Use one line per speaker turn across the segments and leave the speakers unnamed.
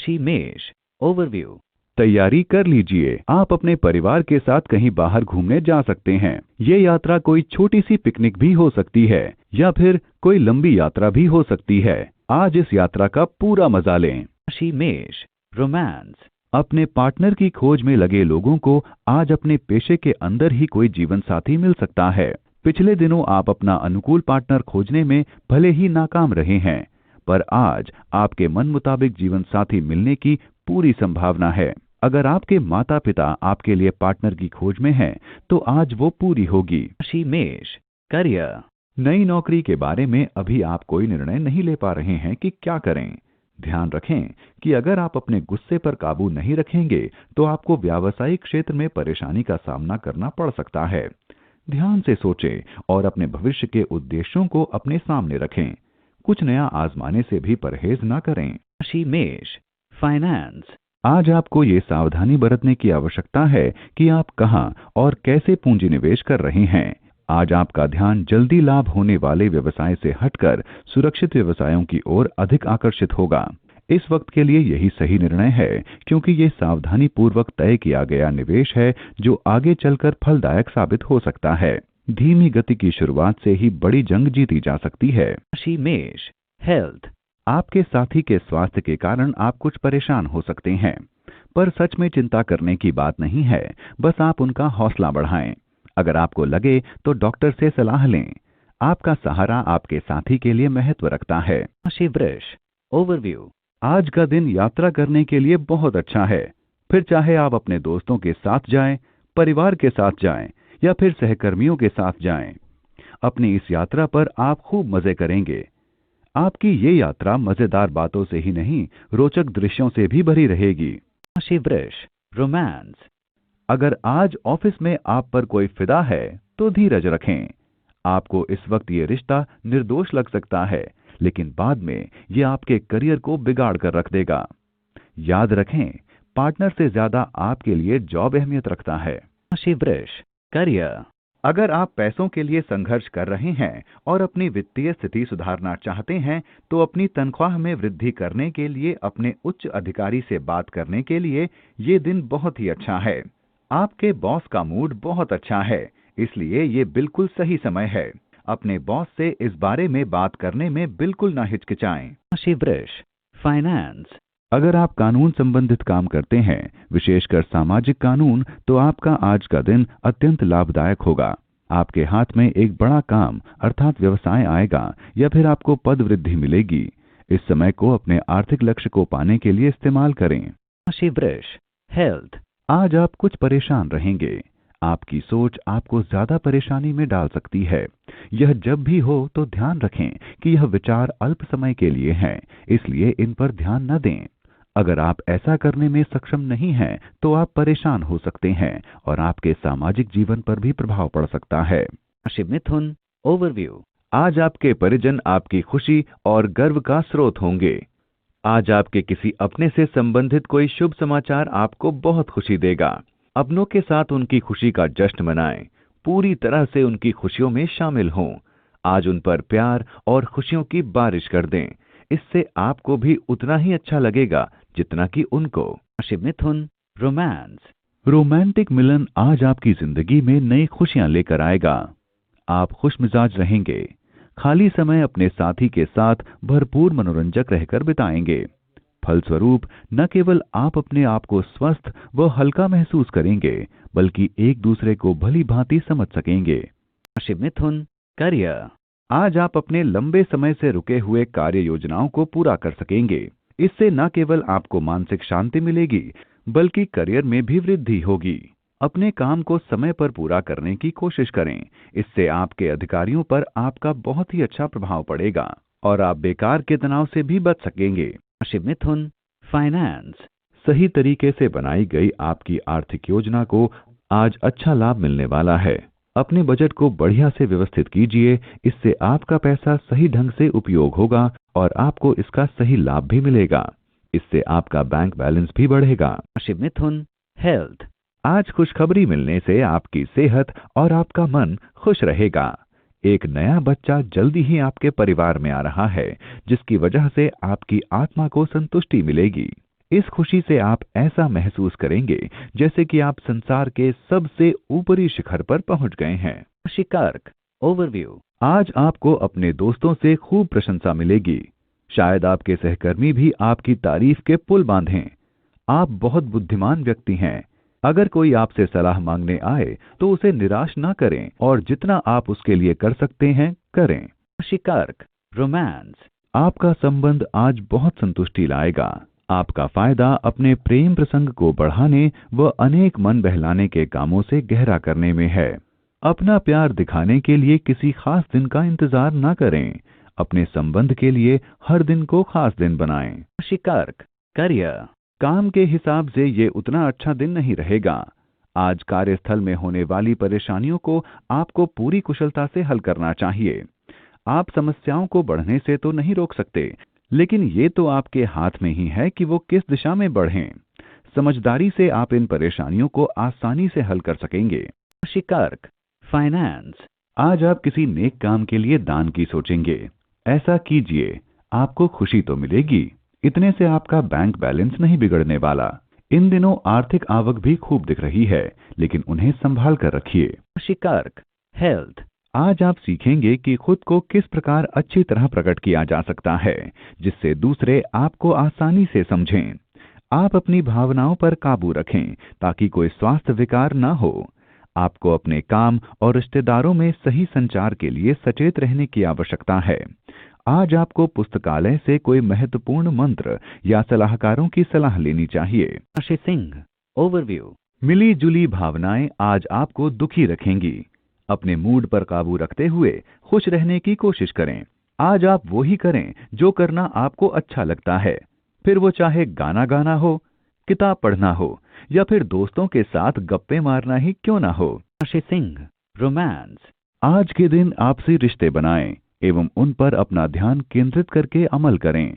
राशि मेष। ओवरव्यू। तैयारी कर लीजिए, आप अपने परिवार के साथ कहीं बाहर घूमने जा सकते हैं। ये यात्रा कोई छोटी सी पिकनिक भी हो सकती है या फिर कोई लंबी यात्रा भी हो सकती है। आज इस यात्रा का पूरा मजा लें। राशि मेष। रोमांस। अपने पार्टनर की खोज में लगे लोगों को आज अपने पेशे के अंदर ही कोई जीवन साथी मिल सकता है। पिछले दिनों आप अपना अनुकूल पार्टनर खोजने में भले ही नाकाम रहे हैं, पर आज आपके मन मुताबिक जीवन साथी मिलने की पूरी संभावना है। अगर आपके माता पिता आपके लिए पार्टनर की खोज में हैं, तो आज वो पूरी होगी। राशि मेष। करियर। नई नौकरी के बारे में अभी आप कोई निर्णय नहीं ले पा रहे हैं कि क्या करें। ध्यान रखें कि अगर आप अपने गुस्से पर काबू नहीं रखेंगे तो आपको व्यावसायिक क्षेत्र में परेशानी का सामना करना पड़ सकता है। ध्यान से सोचें और अपने भविष्य के उद्देश्यों को अपने सामने रखें। कुछ नया आजमाने से भी परहेज न करें। राशि मेष। फाइनेंस। आज आपको ये सावधानी बरतने की आवश्यकता है कि आप कहां और कैसे पूंजी निवेश कर रहे हैं। आज आपका ध्यान जल्दी लाभ होने वाले व्यवसाय से हटकर सुरक्षित व्यवसायों की ओर अधिक आकर्षित होगा। इस वक्त के लिए यही सही निर्णय है, क्योंकि ये सावधानी पूर्वक तय किया गया निवेश है जो आगे चलकर फलदायक साबित हो सकता है। धीमी गति की शुरुआत से ही बड़ी जंग जीती जा सकती है। राशि मेष। हेल्थ। आपके साथी के स्वास्थ्य के कारण आप कुछ परेशान हो सकते हैं, पर सच में चिंता करने की बात नहीं है, बस आप उनका हौसला बढ़ाएं। अगर आपको लगे तो डॉक्टर से सलाह लें। आपका सहारा आपके साथी के लिए महत्व रखता है। राशि वृष। ओवरव्यू। आज का दिन यात्रा करने के लिए बहुत अच्छा है। फिर चाहे आप अपने दोस्तों के साथ जाएं, परिवार के साथ जाएं या फिर सहकर्मियों के साथ जाएं, अपनी इस यात्रा पर आप खूब मजे करेंगे। आपकी ये यात्रा मजेदार बातों से ही नहीं, रोचक दृश्यों से भी भरी रहेगी। राशि वृष। रोमांस। अगर आज ऑफिस में आप पर कोई फिदा है तो धीरज रखें। आपको इस वक्त ये रिश्ता निर्दोष लग सकता है, लेकिन बाद में ये आपके करियर को बिगाड़ कर रख देगा। याद रखें, पार्टनर से ज्यादा आपके लिए जॉब अहमियत रखता है। राशि वृष। करियर। अगर आप पैसों के लिए संघर्ष कर रहे हैं और अपनी वित्तीय स्थिति सुधारना चाहते हैं, तो अपनी तनख्वाह में वृद्धि करने के लिए अपने उच्च अधिकारी से बात करने के लिए ये दिन बहुत ही अच्छा है। आपके बॉस का मूड बहुत अच्छा है, इसलिए ये बिल्कुल सही समय है। अपने बॉस से इस बारे में बात करने में बिल्कुल ना हिचकिचाएं। राशि वृष। फाइनेंस। अगर आप कानून संबंधित काम करते हैं, विशेषकर सामाजिक कानून, तो आपका आज का दिन अत्यंत लाभदायक होगा। आपके हाथ में एक बड़ा काम अर्थात व्यवसाय आएगा या फिर आपको पद वृद्धि मिलेगी। इस समय को अपने आर्थिक लक्ष्य को पाने के लिए इस्तेमाल करें। राशि वृष। हेल्थ। आज आप कुछ परेशान रहेंगे। आपकी सोच आपको ज्यादा परेशानी में डाल सकती है। यह जब भी हो तो ध्यान रखें कि यह विचार अल्प समय के लिए हैं, इसलिए इन पर ध्यान न दें। अगर आप ऐसा करने में सक्षम नहीं हैं, तो आप परेशान हो सकते हैं और आपके सामाजिक जीवन पर भी प्रभाव पड़ सकता है। राशि मिथुन। ओवरव्यू। आज आपके परिजन आपकी खुशी और गर्व का स्रोत होंगे। आज आपके किसी अपने से संबंधित कोई शुभ समाचार आपको बहुत खुशी देगा। अपनों के साथ उनकी खुशी का जश्न मनाएं। पूरी तरह से उनकी खुशियों में शामिल हों। आज उन पर प्यार और खुशियों की बारिश कर दें। इससे आपको भी उतना ही अच्छा लगेगा जितना कि उनको। राशि मिथुन। रोमांस। रोमांटिक मिलन आज आपकी जिंदगी में नई खुशियां लेकर आएगा। आप खुश मिजाज रहेंगे। खाली समय अपने साथी के साथ भरपूर मनोरंजक रहकर बिताएंगे। फलस्वरूप न केवल आप अपने आप को स्वस्थ व हल्का महसूस करेंगे, बल्कि एक दूसरे को भली भांति समझ सकेंगे। राशि मिथुन। करियर। आज आप अपने लंबे समय से रुके हुए कार्य योजनाओं को पूरा कर सकेंगे। इससे न केवल आपको मानसिक शांति मिलेगी, बल्कि करियर में भी वृद्धि होगी। अपने काम को समय पर पूरा करने की कोशिश करें। इससे आपके अधिकारियों पर आपका बहुत ही अच्छा प्रभाव पड़ेगा और आप बेकार के तनाव से भी बच सकेंगे। राशि मिथुन। फाइनेंस। सही तरीके से बनाई गई आपकी आर्थिक योजना को आज अच्छा लाभ मिलने वाला है। अपने बजट को बढ़िया से व्यवस्थित कीजिए। इससे आपका पैसा सही ढंग से उपयोग होगा और आपको इसका सही लाभ भी मिलेगा। इससे आपका बैंक बैलेंस भी बढ़ेगा। राशि मिथुन। हेल्थ। आज खुशखबरी मिलने से आपकी सेहत और आपका मन खुश रहेगा। एक नया बच्चा जल्दी ही आपके परिवार में आ रहा है, जिसकी वजह से आपकी आत्मा को संतुष्टि मिलेगी। इस खुशी से आप ऐसा महसूस करेंगे जैसे कि आप संसार के सबसे ऊपरी शिखर पर पहुंच गए हैं। राशि कर्क ओवरव्यू। आज आपको अपने दोस्तों से खूब प्रशंसा मिलेगी। शायद आपके सहकर्मी भी आपकी तारीफ के पुल बांधें। आप बहुत बुद्धिमान व्यक्ति हैं। अगर कोई आपसे सलाह मांगने आए तो उसे निराश ना करें और जितना आप उसके लिए कर सकते हैं करें। राशि कर्क रोमांस। आपका संबंध आज बहुत संतुष्टि लाएगा। आपका फायदा अपने प्रेम प्रसंग को बढ़ाने व अनेक मन बहलाने के कामों से गहरा करने में है। अपना प्यार दिखाने के लिए किसी खास दिन का इंतजार ना करें। अपने संबंध के लिए हर दिन को खास दिन बनाएं। राशि कर्क करियर। काम के हिसाब से ये उतना अच्छा दिन नहीं रहेगा। आज कार्यस्थल में होने वाली परेशानियों को आपको पूरी कुशलता से हल करना चाहिए। आप समस्याओं को बढ़ने से तो नहीं रोक सकते, लेकिन ये तो आपके हाथ में ही है कि वो किस दिशा में बढ़ें। समझदारी से आप इन परेशानियों को आसानी से हल कर सकेंगे। राशि कर्क फाइनेंस। आज आप किसी नेक काम के लिए दान की सोचेंगे। ऐसा कीजिए, आपको खुशी तो मिलेगी। इतने से आपका बैंक बैलेंस नहीं बिगड़ने वाला। इन दिनों आर्थिक आवक भी खूब दिख रही है, लेकिन उन्हें संभाल कर रखिए। राशि कर्क हेल्थ। आज आप सीखेंगे कि खुद को किस प्रकार अच्छी तरह प्रकट किया जा सकता है, जिससे दूसरे आपको आसानी से समझें। आप अपनी भावनाओं पर काबू रखें ताकि कोई स्वास्थ्य विकार न हो। आपको अपने काम और रिश्तेदारों में सही संचार के लिए सचेत रहने की आवश्यकता है। आज आपको पुस्तकालय से कोई महत्वपूर्ण मंत्र या सलाहकारों की सलाह लेनी चाहिए। राशि सिंह ओवरव्यू। मिली जुली भावनाएं आज आपको दुखी रखेंगी। अपने मूड पर काबू रखते हुए खुश रहने की कोशिश करें। आज आप वो ही करें जो करना आपको अच्छा लगता है, फिर वो चाहे गाना गाना हो, किताब पढ़ना हो या फिर दोस्तों के साथ गप्पे मारना ही क्यों ना हो। राशि सिंह रोमांस। आज के दिन आपसी रिश्ते बनाएं एवं उन पर अपना ध्यान केंद्रित करके अमल करें।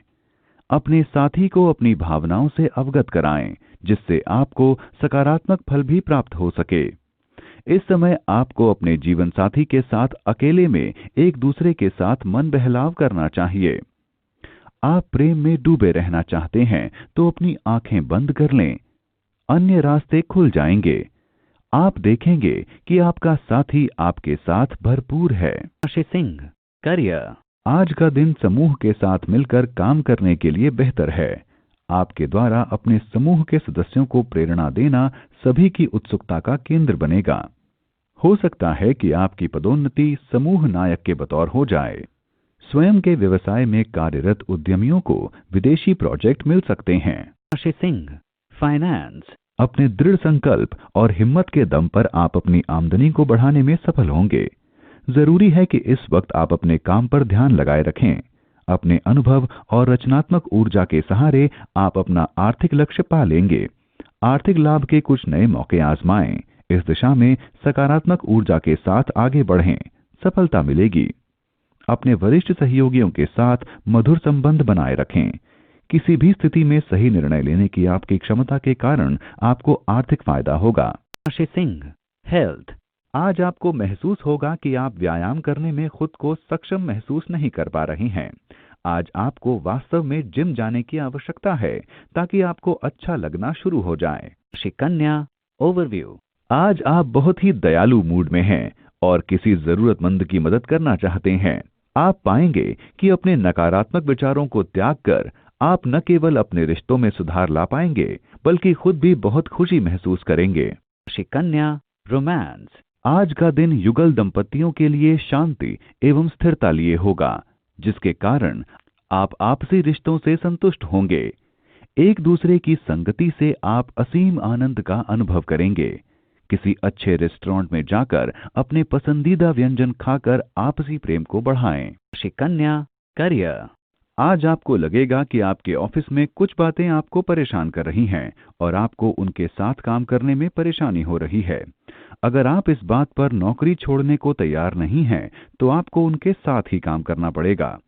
अपने साथी को अपनी भावनाओं से अवगत कराएं, जिससे आपको सकारात्मक फल भी प्राप्त हो सके। इस समय आपको अपने जीवन साथी के साथ अकेले में एक दूसरे के साथ मन बहलाव करना चाहिए। आप प्रेम में डूबे रहना चाहते हैं तो अपनी आंखें बंद कर लें, अन्य रास्ते खुल जाएंगे। आप देखेंगे कि आपका साथी आपके साथ भरपूर है। राशि सिंह करियर। आज का दिन समूह के साथ मिलकर काम करने के लिए बेहतर है। आपके द्वारा अपने समूह के सदस्यों को प्रेरणा देना सभी की उत्सुकता का केंद्र बनेगा। हो सकता है कि आपकी पदोन्नति समूह नायक के बतौर हो जाए। स्वयं के व्यवसाय में कार्यरत उद्यमियों को विदेशी प्रोजेक्ट मिल सकते हैं। राशि सिंह फाइनेंस। अपने दृढ़ संकल्प और हिम्मत के दम पर आप अपनी आमदनी को बढ़ाने में सफल होंगे। जरूरी है कि इस वक्त आप अपने काम पर ध्यान लगाए रखें। अपने अनुभव और रचनात्मक ऊर्जा के सहारे आप अपना आर्थिक लक्ष्य पा लेंगे। आर्थिक लाभ के कुछ नए मौके आजमाएं। इस दिशा में सकारात्मक ऊर्जा के साथ आगे बढ़ें, सफलता मिलेगी। अपने वरिष्ठ सहयोगियों के साथ मधुर संबंध बनाए रखें। किसी भी स्थिति में सही निर्णय लेने की आपकी क्षमता के कारण आपको आर्थिक फायदा होगा। राशि सिंह हेल्थ। आज आपको महसूस होगा कि आप व्यायाम करने में खुद को सक्षम महसूस नहीं कर पा रहे हैं। आज आपको वास्तव में जिम जाने की आवश्यकता है ताकि आपको अच्छा लगना शुरू हो जाए। राशि कन्या ओवरव्यू। आज आप बहुत ही दयालु मूड में हैं और किसी जरूरतमंद की मदद करना चाहते हैं। आप पाएंगे कि अपने नकारात्मक विचारों को त्याग कर आप न केवल अपने रिश्तों में सुधार ला पाएंगे, बल्कि खुद भी बहुत खुशी महसूस करेंगे। राशि कन्या रोमांस। आज का दिन युगल दंपतियों के लिए शांति एवं स्थिरता लिए होगा, जिसके कारण आप आपसी रिश्तों से संतुष्ट होंगे। एक दूसरे की संगति से आप असीम आनंद का अनुभव करेंगे। किसी अच्छे रेस्टोरेंट में जाकर अपने पसंदीदा व्यंजन खाकर आपसी प्रेम को बढ़ाएं। राशि कन्या करियर। आज आपको लगेगा कि आपके ऑफिस में कुछ बातें आपको परेशान कर रही हैं और आपको उनके साथ काम करने में परेशानी हो रही है। अगर आप इस बात पर नौकरी छोड़ने को तैयार नहीं हैं, तो आपको उनके साथ ही काम करना पड़ेगा।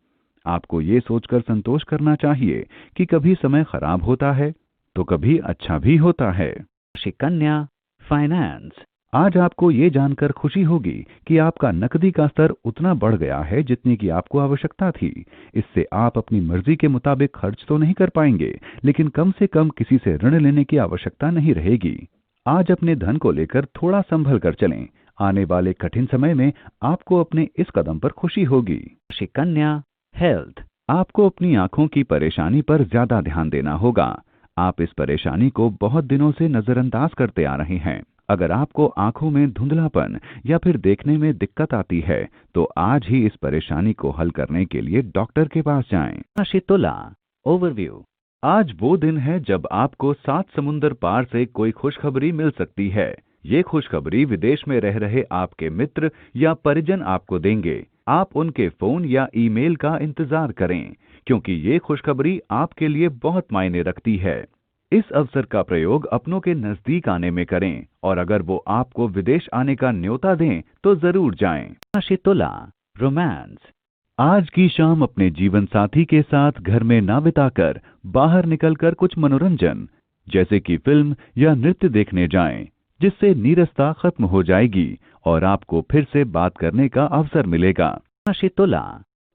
आपको ये सोचकर संतोष करना चाहिए कि कभी समय खराब होता है तो कभी अच्छा भी होता है। राशि कन्या फाइनेंस। आज आपको ये जानकर खुशी होगी कि आपका नकदी का स्तर उतना बढ़ गया है जितनी की आपको आवश्यकता थी। इससे आप अपनी मर्जी के मुताबिक खर्च तो नहीं कर पाएंगे, लेकिन कम से कम किसी से ऋण लेने की आवश्यकता नहीं रहेगी। आज अपने धन को लेकर थोड़ा संभल कर चलें। आने वाले कठिन समय में आपको अपने इस कदम पर खुशी होगी। राशि कन्या, हेल्थ। आपको अपनी आंखों की परेशानी पर ज्यादा ध्यान देना होगा। आप इस परेशानी को बहुत दिनों से नजरअंदाज करते आ रहे हैं। अगर आपको आंखों में धुंधलापन या फिर देखने में दिक्कत आती है, तो आज ही इस परेशानी को हल करने के लिए डॉक्टर के पास जाएं। राशि तुला, ओवरव्यू। आज वो दिन है जब आपको 7 समुंदर पार से कोई खुशखबरी मिल सकती है। ये खुशखबरी विदेश में रह रहे आपके मित्र या परिजन आपको देंगे। आप उनके फोन या ईमेल का इंतजार करें, क्योंकि ये खुशखबरी आपके लिए बहुत मायने रखती है। इस अवसर का प्रयोग अपनों के नजदीक आने में करें, और अगर वो आपको विदेश आने का न्योता दें तो जरूर जाएं। राशि तुला, रोमांस। आज की शाम अपने जीवन साथी के साथ घर में ना बिताकर बाहर निकलकर कुछ मनोरंजन जैसे कि फिल्म या नृत्य देखने जाएं, जिससे नीरसता खत्म हो जाएगी और आपको फिर से बात करने का अवसर मिलेगा। राशि तुला,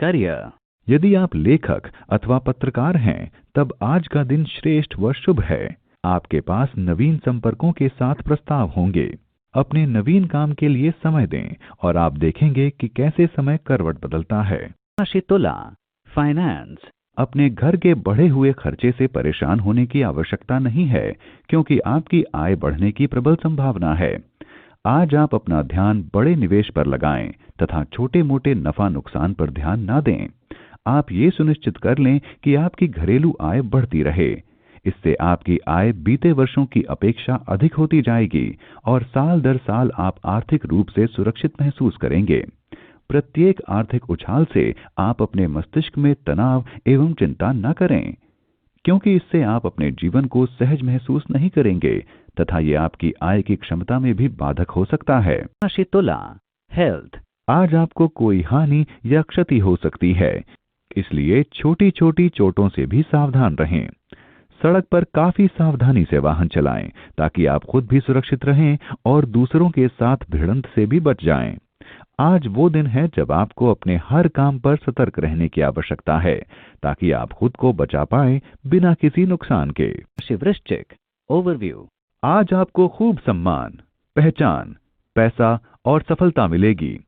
करियर। यदि आप लेखक अथवा पत्रकार हैं, तब आज का दिन श्रेष्ठ व शुभ है। आपके पास नवीन संपर्कों के साथ प्रस्ताव होंगे। अपने नवीन काम के लिए समय दें और आप देखेंगे कि कैसे समय करवट बदलता है। राशि तुला, फाइनेंस। अपने घर के बढ़े हुए खर्चे से परेशान होने की आवश्यकता नहीं है, क्योंकि आपकी आय बढ़ने की प्रबल संभावना है। आज आप अपना ध्यान बड़े निवेश पर लगाएं तथा छोटे मोटे नफा नुकसान पर ध्यान ना दें। आप ये सुनिश्चित कर लें कि आपकी घरेलू आय बढ़ती रहे। इससे आपकी आय बीते वर्षों की अपेक्षा अधिक होती जाएगी और साल दर साल आप आर्थिक रूप से सुरक्षित महसूस करेंगे। प्रत्येक आर्थिक उछाल से आप अपने मस्तिष्क में तनाव एवं चिंता न करें, क्योंकि इससे आप अपने जीवन को सहज महसूस नहीं करेंगे तथा ये आपकी आय की क्षमता में भी बाधक हो सकता है। राशि तुला, हेल्थ। आज आपको कोई हानि या क्षति हो सकती है, इसलिए छोटी छोटी चोटों से भी सावधान रहें। सड़क पर काफी सावधानी से वाहन चलाएं ताकि आप खुद भी सुरक्षित रहें और दूसरों के साथ भिड़ंत से भी बच जाएं। आज वो दिन है जब आपको अपने हर काम पर सतर्क रहने की आवश्यकता है, ताकि आप खुद को बचा पाएं बिना किसी नुकसान के। वृश्चिक, ओवरव्यू। आज आपको खूब सम्मान, पहचान, पैसा और सफलता मिलेगी।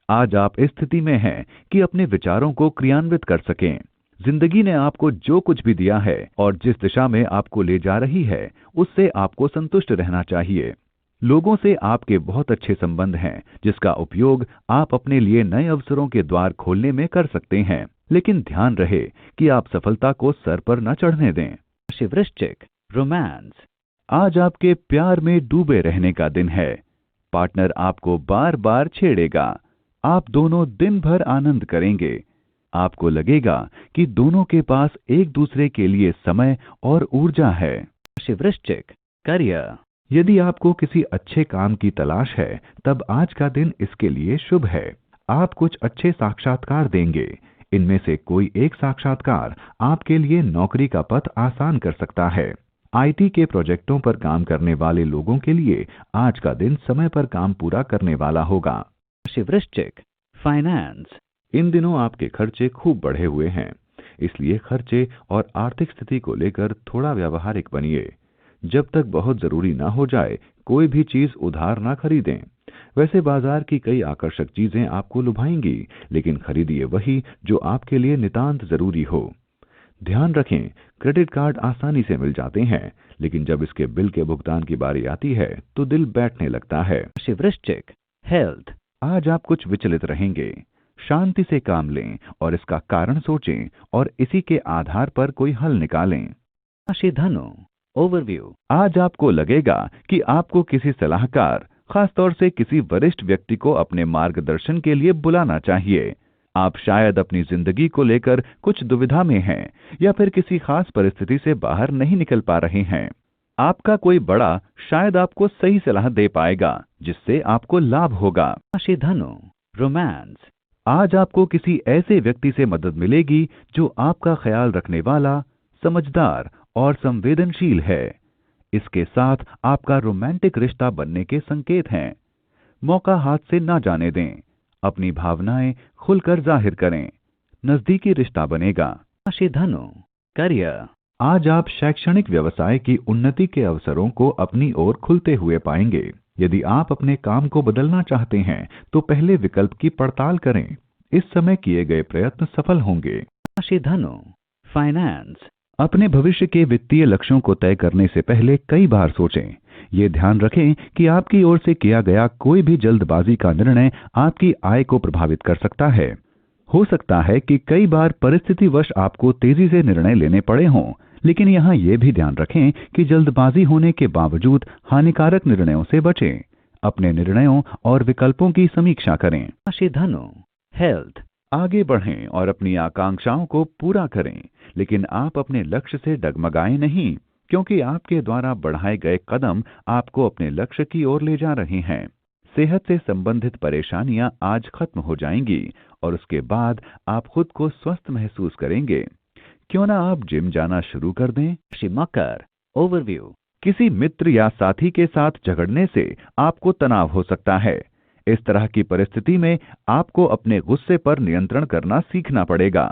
आज आप इस स्थिति में हैं कि अपने विचारों को क्रियान्वित कर सकें। जिंदगी ने आपको जो कुछ भी दिया है और जिस दिशा में आपको ले जा रही है, उससे आपको संतुष्ट रहना चाहिए। लोगों से आपके बहुत अच्छे संबंध हैं, जिसका उपयोग आप अपने लिए नए अवसरों के द्वार खोलने में कर सकते हैं, लेकिन ध्यान रहे कि आप सफलता को सर पर न चढ़ने दें। वृश्चिक, रोमांस। आज आपके प्यार में डूबे रहने का दिन है। पार्टनर आपको बार बार छेड़ेगा। आप दोनों दिन भर आनंद करेंगे। आपको लगेगा कि दोनों के पास एक दूसरे के लिए समय और ऊर्जा है। वृश्चिक, करियर। यदि आपको किसी अच्छे काम की तलाश है, तब आज का दिन इसके लिए शुभ है। आप कुछ अच्छे साक्षात्कार देंगे। इनमें से कोई एक साक्षात्कार आपके लिए नौकरी का पथ आसान कर सकता है। आईटी के प्रोजेक्टों पर काम करने वाले लोगों के लिए आज का दिन समय पर काम पूरा करने वाला होगा। वृश्चिक, फाइनेंस। इन दिनों आपके खर्चे खूब बढ़े हुए हैं, इसलिए खर्चे और आर्थिक स्थिति को लेकर थोड़ा व्यावहारिक बनिए। जब तक बहुत जरूरी ना हो जाए, कोई भी चीज उधार ना खरीदें। वैसे बाजार की कई आकर्षक चीजें आपको लुभाएंगी, लेकिन खरीदिए वही जो आपके लिए नितांत जरूरी हो। ध्यान रखें, क्रेडिट कार्ड आसानी से मिल जाते हैं, लेकिन जब इसके बिल के भुगतान की बारी आती है तो दिल बैठने लगता है। वृश्चिक, हेल्थ। आज आप कुछ विचलित रहेंगे। शांति से काम लें और इसका कारण सोचें और इसी के आधार पर कोई हल निकालें। राशि धनु, ओवरव्यू। आज आपको लगेगा कि आपको किसी सलाहकार, खासतौर से किसी वरिष्ठ व्यक्ति को अपने मार्गदर्शन के लिए बुलाना चाहिए। आप शायद अपनी जिंदगी को लेकर कुछ दुविधा में हैं या फिर किसी खास परिस्थिति से बाहर नहीं निकल पा रहे हैं। आपका कोई बड़ा शायद आपको सही सलाह दे पाएगा, जिससे आपको लाभ होगा। राशि धनु, रोमांस। आज आपको किसी ऐसे व्यक्ति से मदद मिलेगी जो आपका ख्याल रखने वाला, समझदार और संवेदनशील है। इसके साथ आपका रोमांटिक रिश्ता बनने के संकेत हैं। मौका हाथ से ना जाने दें। अपनी भावनाएं खुलकर जाहिर करें। नजदीकी रिश्ता बनेगा। राशि धनु, करियर। आज आप शैक्षणिक व्यवसाय की उन्नति के अवसरों को अपनी ओर खुलते हुए पाएंगे। यदि आप अपने काम को बदलना चाहते हैं तो पहले विकल्प की पड़ताल करें। इस समय किए गए प्रयत्न सफल होंगे। राशि धनु, फाइनेंस। अपने भविष्य के वित्तीय लक्ष्यों को तय करने से पहले कई बार सोचें। ये ध्यान रखें कि आपकी ओर से किया गया कोई भी जल्दबाजी का निर्णय आपकी आय को प्रभावित कर सकता है। हो सकता है कि कई बार परिस्थितिवश आपको तेजी से निर्णय लेने पड़े हों, लेकिन यहाँ ये भी ध्यान रखें कि जल्दबाजी होने के बावजूद हानिकारक निर्णयों से बचें। अपने निर्णयों और विकल्पों की समीक्षा करें। राशि धनु, हेल्थ। आगे बढ़ें और अपनी आकांक्षाओं को पूरा करें, लेकिन आप अपने लक्ष्य से डगमगाएं नहीं, क्योंकि आपके द्वारा बढ़ाए गए कदम आपको अपने लक्ष्य की ओर ले जा रहे हैं। सेहत से संबंधित परेशानियां आज खत्म हो जाएंगी और उसके बाद आप खुद को स्वस्थ महसूस करेंगे। क्यों ना आप जिम जाना शुरू कर दें। राशि मकर, ओवरव्यू। किसी मित्र या साथी के साथ झगड़ने से आपको तनाव हो सकता है। इस तरह की परिस्थिति में आपको अपने गुस्से पर नियंत्रण करना सीखना पड़ेगा।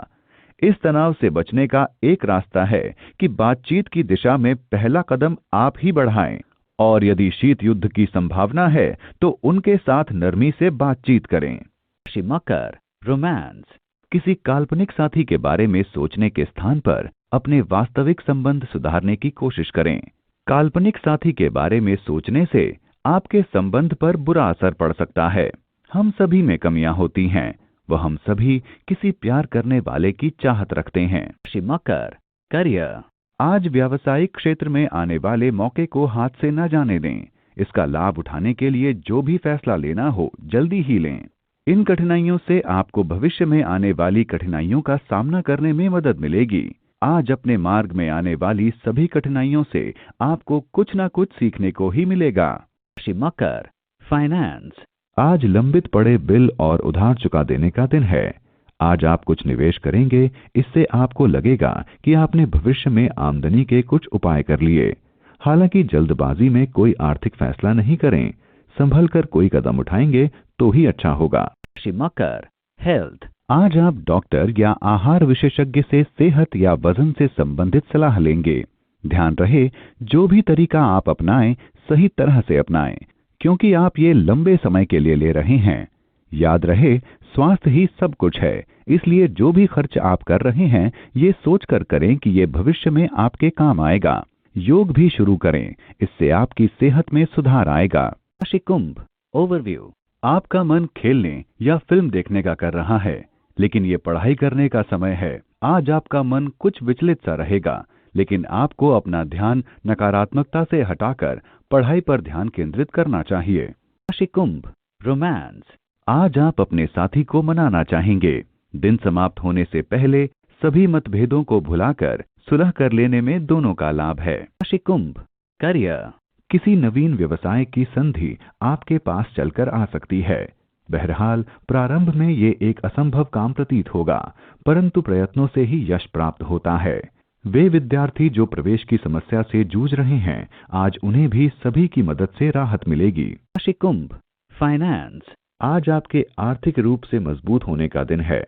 इस तनाव से बचने का एक रास्ता है कि बातचीत की दिशा में पहला कदम आप ही बढ़ाएं, और यदि शीत युद्ध की संभावना है तो उनके साथ नरमी से बातचीत करें। राशि मकर, रोमांस। किसी काल्पनिक साथी के बारे में सोचने के स्थान पर अपने वास्तविक संबंध सुधारने की कोशिश करें। काल्पनिक साथी के बारे में सोचने से आपके संबंध पर बुरा असर पड़ सकता है। हम सभी में कमियां होती हैं। वह हम सभी किसी प्यार करने वाले की चाहत रखते हैं। राशि मकर, करियर। आज व्यावसायिक क्षेत्र में आने वाले मौके को हाथ से न जाने दें। इसका लाभ उठाने के लिए जो भी फैसला लेना हो जल्दी ही लें। इन कठिनाइयों से आपको भविष्य में आने वाली कठिनाइयों का सामना करने में मदद मिलेगी। आज अपने मार्ग में आने वाली सभी कठिनाइयों से आपको कुछ न कुछ सीखने को ही मिलेगा। राशि मकर, फाइनेंस। आज लंबित पड़े बिल और उधार चुका देने का दिन है। आज आप कुछ निवेश करेंगे, इससे आपको लगेगा कि आपने भविष्य में आमदनी के कुछ उपाय कर लिए। हालांकि जल्दबाजी में कोई आर्थिक फैसला नहीं करें। संभल कर कोई कदम उठाएंगे तो ही अच्छा होगा। राशि मकर, हेल्थ। आज आप डॉक्टर या आहार विशेषज्ञ से सेहत या वजन से संबंधित सलाह लेंगे। ध्यान रहे, जो भी तरीका आप अपनाएं सही तरह से अपनाएं, क्योंकि आप ये लंबे समय के लिए ले रहे हैं। याद रहे, स्वास्थ्य ही सब कुछ है, इसलिए जो भी खर्च आप कर रहे हैं ये सोचकर करें कि ये भविष्य में आपके काम आएगा। योग भी शुरू करें, इससे आपकी सेहत में सुधार आएगा। राशि कुंभ, ओवरव्यू। आपका मन खेलने या फिल्म देखने का कर रहा है, लेकिन ये पढ़ाई करने का समय है। आज आपका मन कुछ विचलित सा रहेगा, लेकिन आपको अपना ध्यान नकारात्मकता से हटाकर पढ़ाई पर ध्यान केंद्रित करना चाहिए। राशि कुंभ, रोमांस। आज आप अपने साथी को मनाना चाहेंगे। दिन समाप्त होने से पहले सभी मतभेदों को भुलाकर सुलह कर लेने में दोनों का लाभ है। राशि कुंभ, करियर। किसी नवीन व्यवसाय की संधि आपके पास चलकर आ सकती है। बहरहाल प्रारंभ में ये एक असंभव काम प्रतीत होगा, परंतु प्रयत्नों से ही यश प्राप्त होता है। वे विद्यार्थी जो प्रवेश की समस्या से जूझ रहे हैं, आज उन्हें भी सभी की मदद से राहत मिलेगी। राशि कुंभ, फाइनेंस। आज आपके आर्थिक रूप से मजबूत होने का दिन है।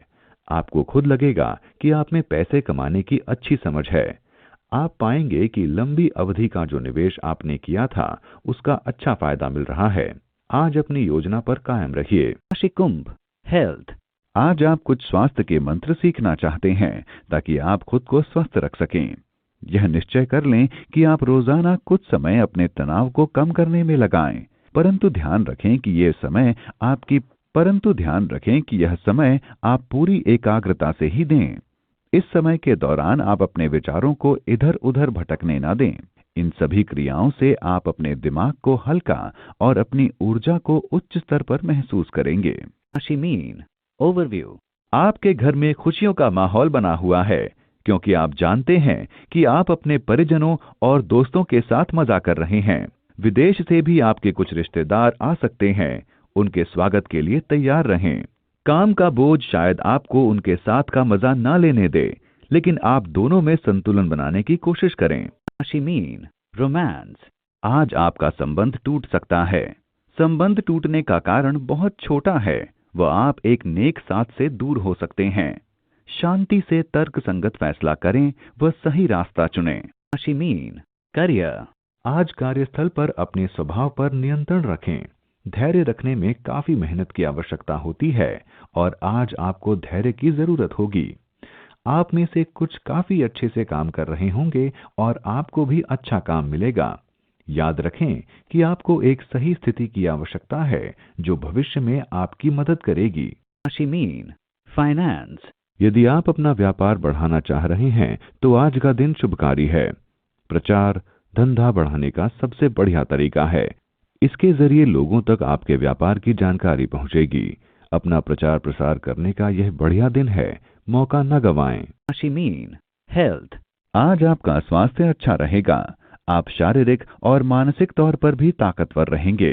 आपको खुद लगेगा कि आप में पैसे कमाने की अच्छी समझ है। आप पाएंगे कि लंबी अवधि का जो निवेश आपने किया था उसका अच्छा फायदा मिल रहा है। आज अपनी योजना पर कायम रहिए। राशि कुंभ, हेल्थ। आज आप कुछ स्वास्थ्य के मंत्र सीखना चाहते हैं ताकि आप खुद को स्वस्थ रख सकें। यह निश्चय कर लें कि आप रोजाना कुछ समय अपने तनाव को कम करने में लगाएं, परंतु ध्यान रखें कि यह समय आप पूरी एकाग्रता से ही दें। इस समय के दौरान आप अपने विचारों को इधर उधर भटकने न दें। इन सभी क्रियाओं से आप अपने दिमाग को हल्का और अपनी ऊर्जा को उच्च स्तर पर महसूस करेंगे। राशि मीन, ओवरव्यू। आपके घर में खुशियों का माहौल बना हुआ है, क्योंकि आप जानते हैं कि आप अपने परिजनों और दोस्तों के साथ मजा कर रहे हैं। विदेश से भी आपके कुछ रिश्तेदार आ सकते हैं। उनके स्वागत के लिए तैयार रहें। काम का बोझ शायद आपको उनके साथ का मजा ना लेने दे, लेकिन आप दोनों में संतुलन बनाने की कोशिश करें। राशि मीन, रोमांस, आज आपका संबंध टूट सकता है। संबंध टूटने का कारण बहुत छोटा है, वह आप एक नेक साथ से दूर हो सकते हैं। शांति से तर्क संगत फैसला करें, वह सही रास्ता चुनें। राशि मीन, करियर, आज कार्यस्थल पर अपने स्वभाव पर नियंत्रण रखें। धैर्य रखने में काफी मेहनत की आवश्यकता होती है और आज आपको धैर्य की जरूरत होगी। आप में से कुछ काफी अच्छे से काम कर रहे होंगे और आपको भी अच्छा काम मिलेगा। याद रखें कि आपको एक सही स्थिति की आवश्यकता है जो भविष्य में आपकी मदद करेगी। राशि मीन, फाइनेंस, यदि आप अपना व्यापार बढ़ाना चाह रहे हैं तो आज का दिन शुभकारी है। प्रचार धंधा बढ़ाने का सबसे बढ़िया तरीका है। इसके जरिए लोगों तक आपके व्यापार की जानकारी पहुंचेगी। अपना प्रचार प्रसार करने का यह बढ़िया दिन है, मौका न गंवाएं। राशि मीन, हेल्थ, आज आपका स्वास्थ्य अच्छा रहेगा। आप शारीरिक और मानसिक तौर पर भी ताकतवर रहेंगे।